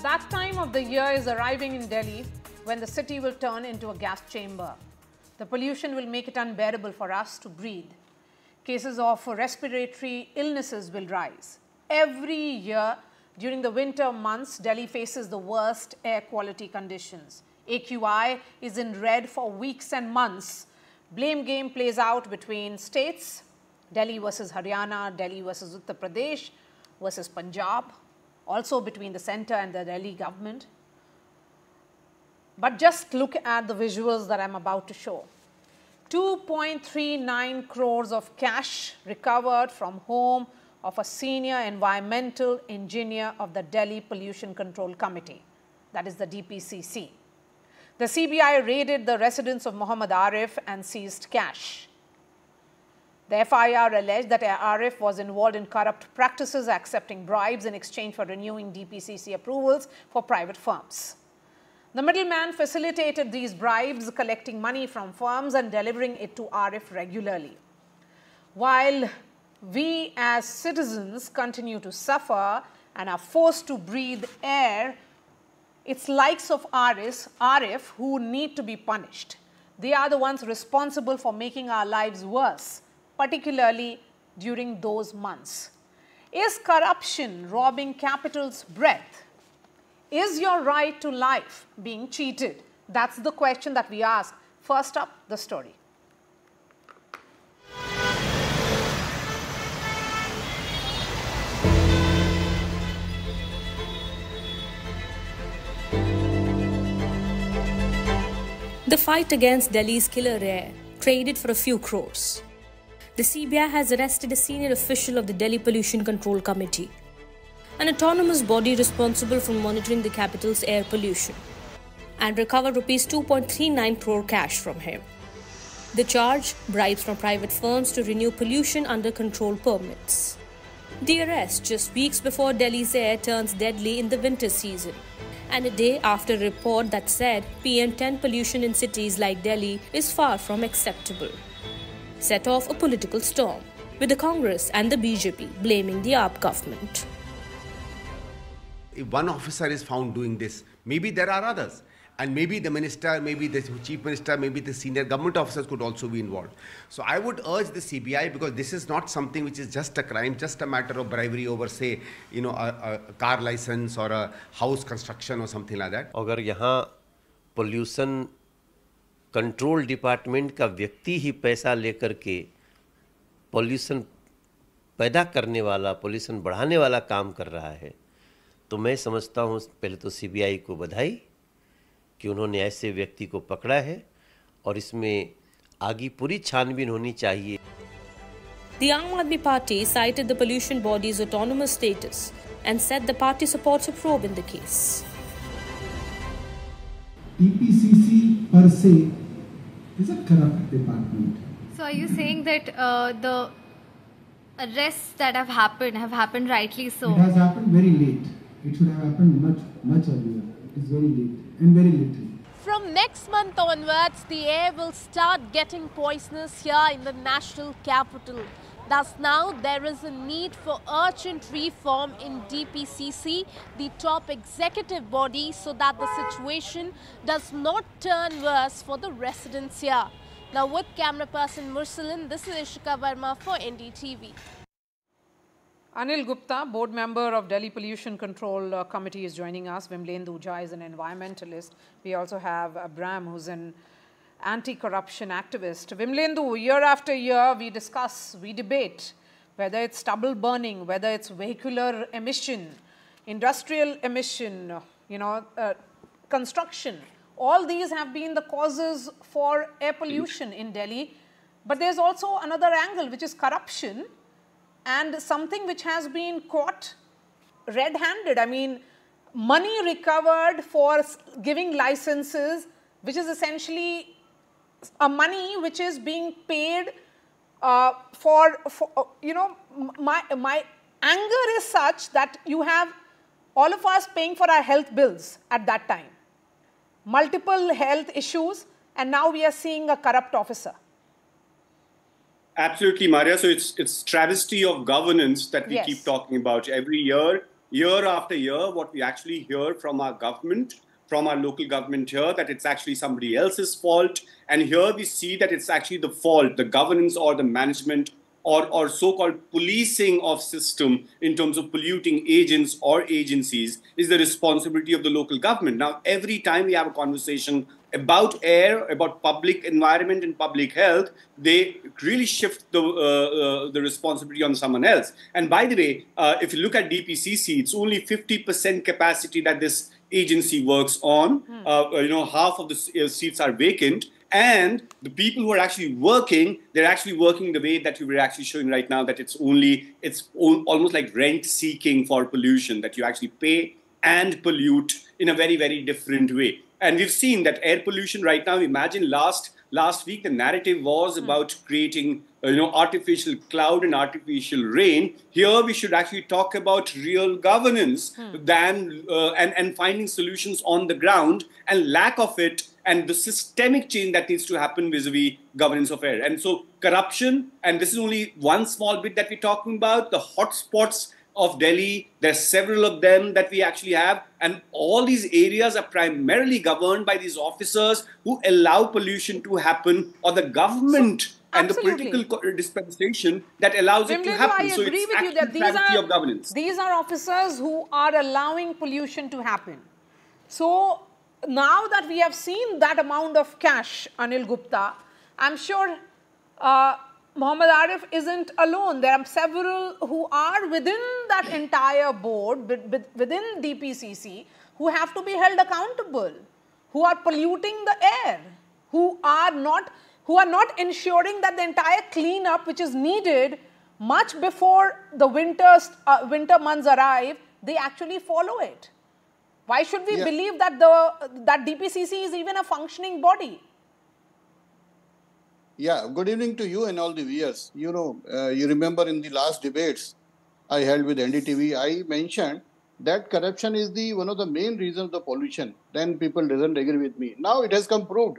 That time of the year is arriving in Delhi when the city will turn into a gas chamber. The pollution will make it unbearable for us to breathe. Cases of respiratory illnesses will rise. Every year during the winter months, Delhi faces the worst air quality conditions. AQI is in red for weeks and months. Blame game plays out between states, Delhi versus Haryana, Delhi versus Uttar Pradesh versus Punjab, also between the center and the Delhi government. But just look at the visuals that I'm about to show. 2.39 crores of cash recovered from home of a senior environmental engineer of the Delhi Pollution Control Committee, that is the DPCC. The CBI raided the residence of Mohammad Arif and seized cash. The FIR alleged that Arif was involved in corrupt practices, accepting bribes in exchange for renewing DPCC approvals for private firms. The middleman facilitated these bribes, collecting money from firms and delivering it to Arif regularly. While we as citizens continue to suffer and are forced to breathe air, it's likes of Arif who need to be punished. They are the ones responsible for making our lives worse, particularly during those months. Is corruption robbing capital's breath? Is your right to life being cheated? That's the question that we ask. First up, the story. The fight against Delhi's killer air traded for a few crores. The CBI has arrested a senior official of the Delhi Pollution Control Committee, an autonomous body responsible for monitoring the capital's air pollution, and recovered Rs 2.39 crore cash from him. The charge: bribes from private firms to renew pollution under control permits. The arrest just weeks before Delhi's air turns deadly in the winter season, and a day after a report that said PM10 pollution in cities like Delhi is far from acceptable, set off a political storm, with the Congress and the BJP blaming the AAP government. If one officer is found doing this, maybe there are others. And maybe the minister, maybe the chief minister, maybe the senior government officers could also be involved. So I would urge the CBI, because this is not something which is just a crime, just a matter of bribery over, say, a car license or a house construction or something like that. अगर यहाँ pollution control department का व्यक्ति ही पैसा लेकर के pollution पैदा करने वाला, पोल्यूशन बढ़ाने वाला काम कर रहा है, तो मैं समझता हूँ पहले तो सीबीआई को बधाई कि उन्होंने ऐसे व्यक्ति को पकड़ा है और इसमें आगे पूरी छानबीन होनी चाहिए. The Aam Aadmi Party cited the pollution body's autonomous status and said the party supports a probe in the case. DPCC per se is a corrupt department. So are you saying that the arrests that have happened rightly so? It has happened very late. It should have happened much earlier. It is very late and very little. From next month onwards, the air will start getting poisonous here in the national capital. Thus now there is a need for urgent reform in DPCC, the top executive body, so that the situation does not turn worse for the residents here. Now with camera person Mursalin, this is Ishika Verma for NDTV. Anil Gupta, board member of Delhi Pollution Control Committee, is joining us. Vimlendu Jha is an environmentalist. We also have Abram, who's an anti-corruption activist. Vimlendu, year after year, we discuss, we debate whether it's stubble burning, whether it's vehicular emission, industrial emission, construction. All these have been the causes for air pollution in Delhi. But there's also another angle, which is corruption, and something which has been caught red-handed. I mean, money recovered for giving licenses, which is essentially a money which is being paid my anger is such that you have all of us paying for our health bills at that time. Multiple health issues, and now we are seeing a corrupt officer. Absolutely, Maria. So it's travesty of governance that we keep talking about. Every year, year after year, what we actually hear from our government, from our local government here, that it's actually somebody else's fault. And here we see that it's actually the fault, the governance or the management or so-called policing of system in terms of polluting agents or agencies is the responsibility of the local government. Now, every time we have a conversation about air, about public environment and public health, they really shift the responsibility on someone else. And by the way, if you look at DPCC, it's only 50% capacity that this agency works on. Half of the seats are vacant. And the people who are actually working, they're actually working the way that you were actually showing right now, that it's almost like rent seeking for pollution, that you actually pay and pollute in a very, very different way. And we've seen that air pollution right now, imagine last week, the narrative was about creating artificial cloud and artificial rain. Here we should actually talk about real governance and finding solutions on the ground, and lack of it, and the systemic change that needs to happen vis-a-vis governance of air. And so corruption, and this is only one small bit that we're talking about, the hotspots of Delhi, there's several of them that we actually have, and all these areas are primarily governed by these officers who allow pollution to happen, or the government and the political dispensation that allows it to happen. I agree with you that these are officers who are allowing pollution to happen. So now that we have seen that amount of cash, Anil Gupta, I'm sure Mohammad Arif isn't alone. There are several who are within that entire board, within DPCC, who have to be held accountable, who are polluting the air, who are not ensuring that the entire cleanup which is needed much before the winter months arrive, they actually follow it. Why should we believe that that DPCC is even a functioning body? Yeah, good evening to you and all the viewers. You remember in the last debates I held with NDTV, I mentioned that corruption is one of the main reasons of the pollution. Then people doesn't agree with me. Now it has come proved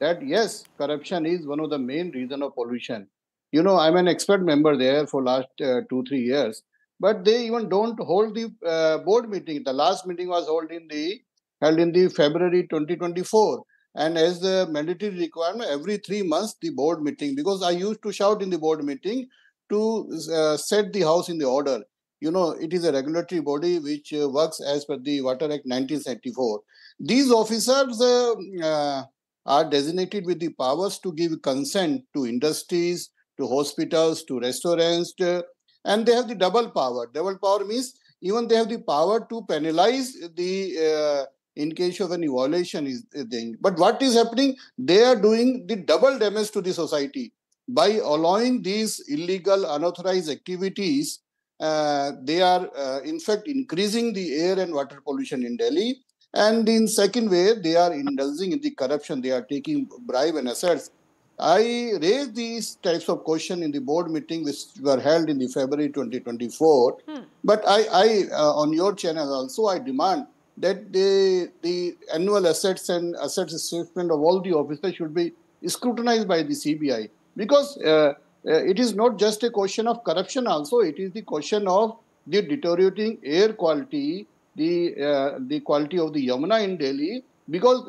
that yes, corruption is one of the main reasons of pollution. I'm an expert member there for last 2-3 years, but they even don't hold the board meeting. The last meeting was held in the February 2024. And as the mandatory requirement, every 3 months, the board meeting, because I used to shout in the board meeting to set the house in the order. It is a regulatory body which works as per the Water Act 1974. These officers are designated with the powers to give consent to industries, to hospitals, to restaurants, and they have the double power. Double power means even they have the power to penalize the in case of any violation is thing. But what is happening? They are doing the double damage to the society by allowing these illegal, unauthorized activities. They are in fact increasing the air and water pollution in Delhi. And in second way, they are indulging in the corruption. They are taking bribe and assets. I raised these types of questions in the board meeting which were held in the February 2024. But I on your channel also, I demand that the annual assets and asset assessment of all the officers should be scrutinized by the CBI. Because it is not just a question of corruption also, it is the question of the deteriorating air quality, the quality of the Yamuna in Delhi. Because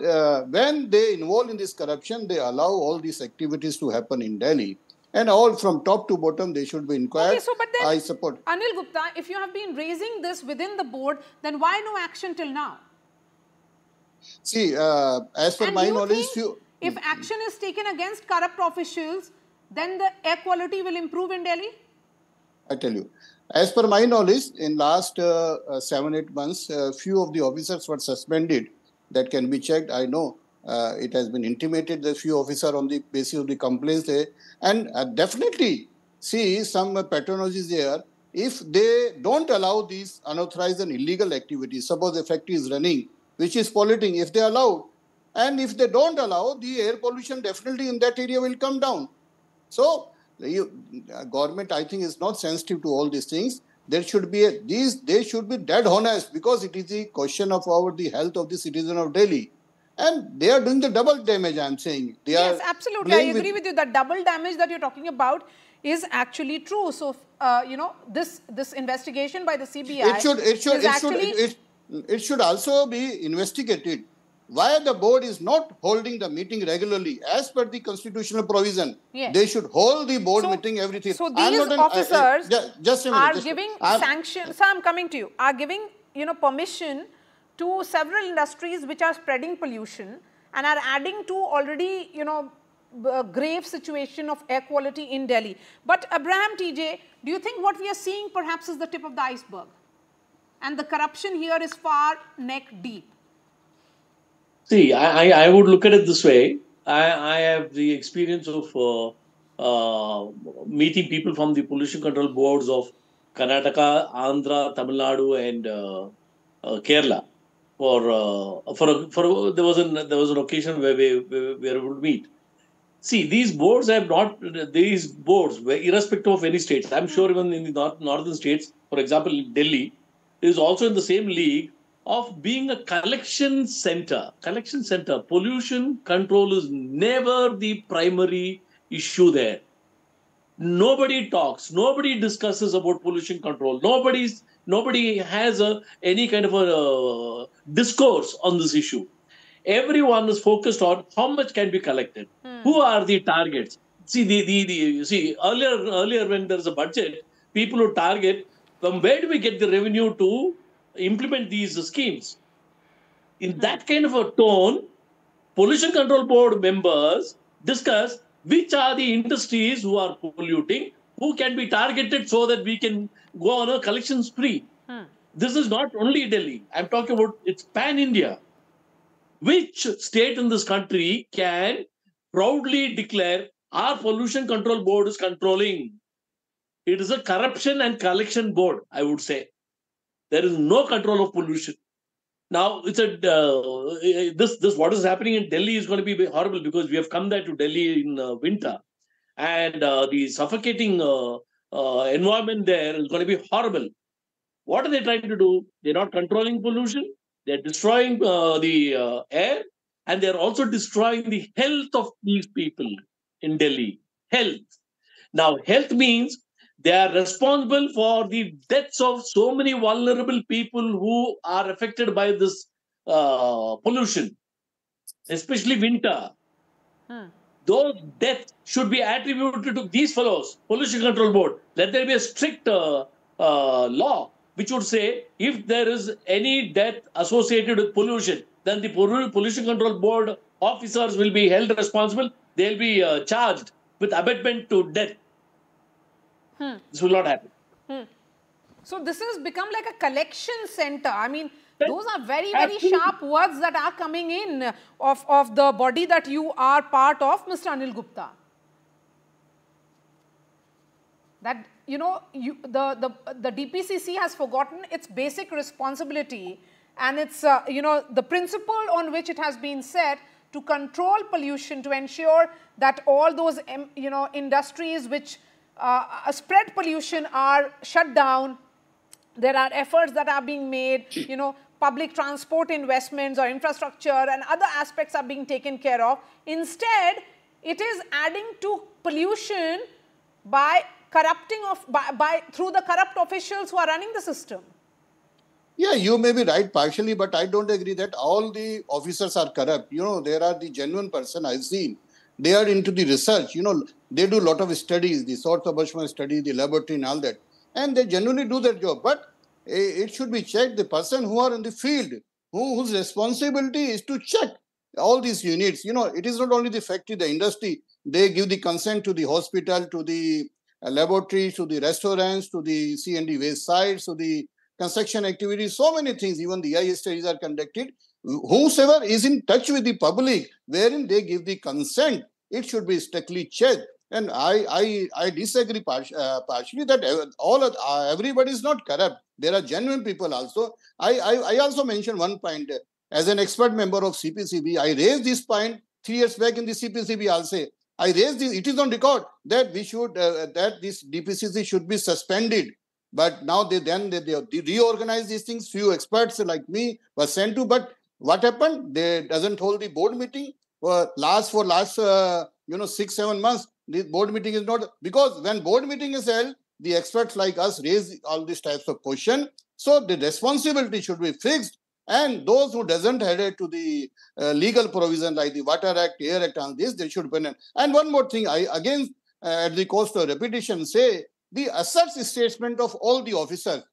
when they involve in this corruption, they allow all these activities to happen in Delhi. And all from top to bottom, they should be inquired. Okay, so but then, I support. Anil Gupta, if you have been raising this within the board, then why no action till now? See, as per my knowledge, if action is taken against corrupt officials, then the air quality will improve in Delhi? I tell you, as per my knowledge, in last 7-8 months, few of the officers were suspended. That can be checked. I know it has been intimated that few officers on the basis of the complaints there. And definitely, see, some patronage is there. If they don't allow these unauthorized and illegal activities, suppose the factory is running, which is polluting, if they allow, and if they don't allow, the air pollution definitely in that area will come down. So, government, I think, is not sensitive to all these things. There should be they should be dead honest, because it is the question of the health of the citizen of Delhi. And they are doing the double damage, I am saying. Yes, absolutely. I agree with you. The double damage that you're talking about is actually true. So, this investigation by the CBI it should also be investigated why the board is not holding the meeting regularly as per the constitutional provision. Yes. They should hold the board meeting everything. So these officers are giving sanctions. So I'm coming to you. Are giving permission to several industries which are spreading pollution and are adding to already grave situation of air quality in Delhi. But Abraham TJ, do you think what we are seeing perhaps is the tip of the iceberg? And the corruption here is far neck deep. See, I would look at it this way. I have the experience of meeting people from the pollution control boards of Karnataka, Andhra, Tamil Nadu, and Kerala. There was an occasion where we were able to meet. See, these boards were irrespective of any states. I'm sure even in the northern states, for example, Delhi, is also in the same league of being a collection center. Pollution control is never the primary issue there. Nobody talks. Nobody discusses about pollution control. Nobody has any kind of a discourse on this issue. Everyone is focused on how much can be collected. Who are the targets? See, earlier when there's a budget, people would target from where do we get the revenue to implement these schemes. In that kind of a tone, pollution control board members discuss which are the industries who are polluting, who can be targeted so that we can go on a collection spree. This is not only Delhi. I'm talking about it's pan-India. Which state in this country can proudly declare our pollution control board is controlling? It is a corruption and collection board, I would say. There is no control of pollution. Now, it's this what is happening in Delhi is going to be horrible because we have come there to Delhi in winter, and the suffocating environment there is going to be horrible. What are they trying to do? They're not controlling pollution. They're destroying the air, and they're also destroying the health of these people in Delhi. Health. Now, health means they are responsible for the deaths of so many vulnerable people who are affected by this pollution, especially winter. Those deaths should be attributed to these fellows, Pollution Control Board. Let there be a strict law which would say if there is any death associated with pollution, then the Pollution Control Board officers will be held responsible. They'll be charged with abetment to death. This will not happen. So this has become like a collection center. I mean, those are very, very sharp words that are coming in of the body that you are part of, Mr. Anil Gupta. That, the DPCC has forgotten its basic responsibility and its, the principle on which it has been set to control pollution, to ensure that all those, industries which spread pollution are shut down. There are efforts that are being made, public transport investments or infrastructure and other aspects are being taken care of. Instead, it is adding to pollution by corrupting through the corrupt officials who are running the system. Yeah, you may be right partially, but I don't agree that all the officers are corrupt. There are the genuine person I've seen. They are into the research, they do a lot of studies, the source of Bushman study, the laboratory and all that. And they genuinely do their job. But it should be checked, the person who are in the field, whose responsibility is to check all these units. It is not only the factory, the industry. They give the consent to the hospital, to the laboratories, to the restaurants, to the C&D waste sites, to the construction activities, so many things. Even the AI studies are conducted. Whosoever is in touch with the public, wherein they give the consent, it should be strictly checked. And I disagree partially that everybody is not corrupt. There are genuine people also. I also mentioned one point. As an expert member of CPCB, I raised this point 3 years back in the CPCB also. I raised this, it is on record that we should, that this DPCC should be suspended. But now they reorganize these things. Few experts like me were sent to, but what happened? They doesn't hold the board meeting for last 6-7 months. the board meeting is not, because when board meeting is held, the experts like us raise all these types of question. So the responsibility should be fixed, and those who doesn't adhere to the legal provision like the Water Act, Air Act, and this, they should be. And one more thing, I again, at the cost of repetition, say the assets statement of all the officers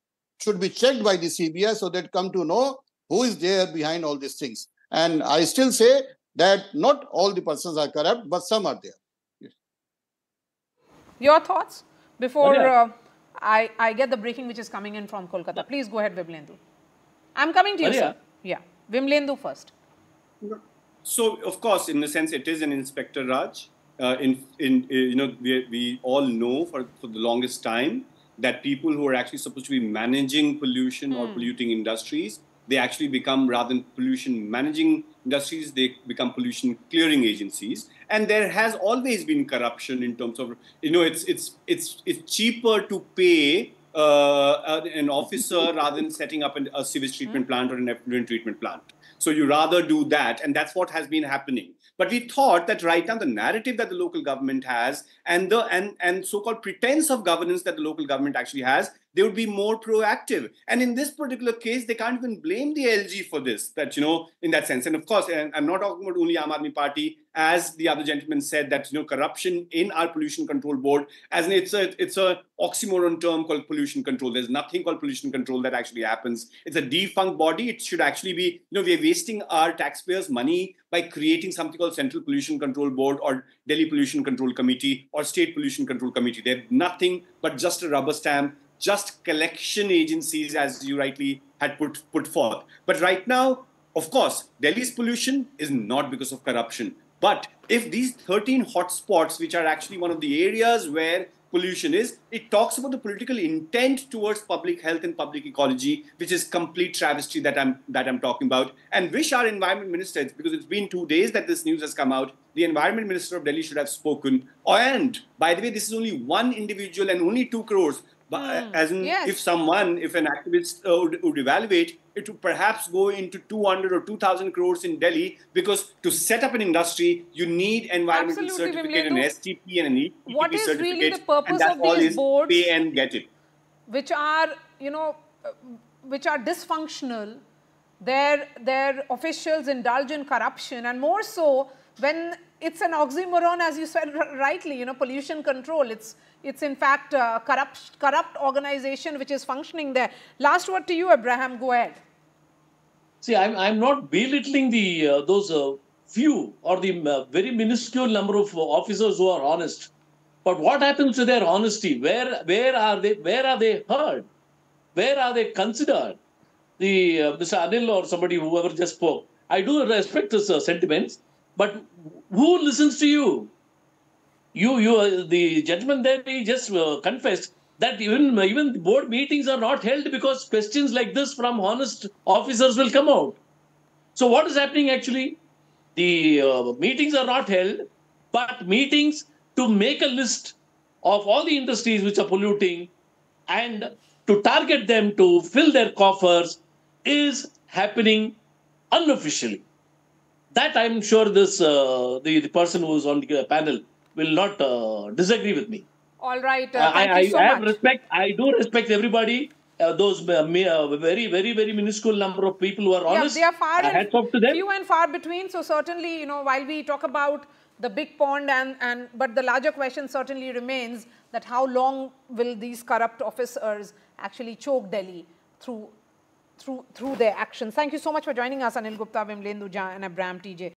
should be checked by the CBI so that come to know who is there behind all these things. And I still say that not all the persons are corrupt, but some are there. Yes. Your thoughts before I get the breaking which is coming in from Kolkata. Please go ahead, Vimlendu. I'm coming to you, sir. Yeah, Vimlendu first. So, of course, in a sense, it is an Inspector Raj. We all know for the longest time that people who are actually supposed to be managing pollution or polluting industries, they actually become, rather than pollution managing industries, they become pollution clearing agencies. And there has always been corruption in terms of, it's cheaper to pay an officer rather than setting up a sewage treatment plant or an effluent treatment plant. So you rather do that, and that's what has been happening. But we thought that right now the narrative that the local government has and so-called pretense of governance that the local government actually has, they would be more proactive. And in this particular case, they can't even blame the LG for this, in that sense. And of course, and I'm not talking about only Aam Aadmi Party, as the other gentleman said, that corruption in our pollution control board, as in it's a oxymoron term called pollution control. There's nothing called pollution control that actually happens. It's a defunct body. It should actually be, we're wasting our taxpayers' money by creating something called Central Pollution Control Board or Delhi Pollution Control Committee or State Pollution Control Committee. They're nothing but just a rubber stamp, just collection agencies, as you rightly had put forth. But right now, of course, Delhi's pollution is not because of corruption. But if these 13 hotspots, which are actually one of the areas where pollution is, it talks about the political intent towards public health and public ecology, which is complete travesty that I'm talking about. And wish our environment minister, because it's been 2 days that this news has come out, the environment minister of Delhi should have spoken. And by the way, this is only one individual and only 2 crores. But as in, if an activist would evaluate, it would perhaps go into 200 or 2,000 crores in Delhi, because to set up an industry, you need environmental certificate, an STP and an ETP certificate. What is really the purpose of these boards, pay and get it, which are, which are dysfunctional? Their officials indulge in corruption, and more so when it's an oxymoron, as you said rightly, pollution control. It's in fact a corrupt organization which is functioning there. Last word to you, Abraham. Go ahead. See, I'm not belittling those few or the very minuscule number of officers who are honest. But what happens to their honesty? Where are they? Where are they heard? Where are they considered? The Mr. Anil or somebody, whoever just spoke, I do respect his sentiments, but who listens to you? The gentleman there, he just confessed that even the board meetings are not held because questions like this from honest officers will come out. So what is happening actually? The meetings are not held, but meetings to make a list of all the industries which are polluting and to target them to fill their coffers is happening unofficially. That I'm sure this the person who is on the panel will not disagree with me. All right. Thank you so much. I do respect everybody. Those very, very, very minuscule number of people who are honest. Yeah, they are hats off to them. Few and far between. So certainly, while we talk about the big pond but the larger question certainly remains that how long will these corrupt officers actually choke Delhi through their actions. Thank you so much for joining us, Anil Gupta, Vimlendu Jha and Abraham TJ.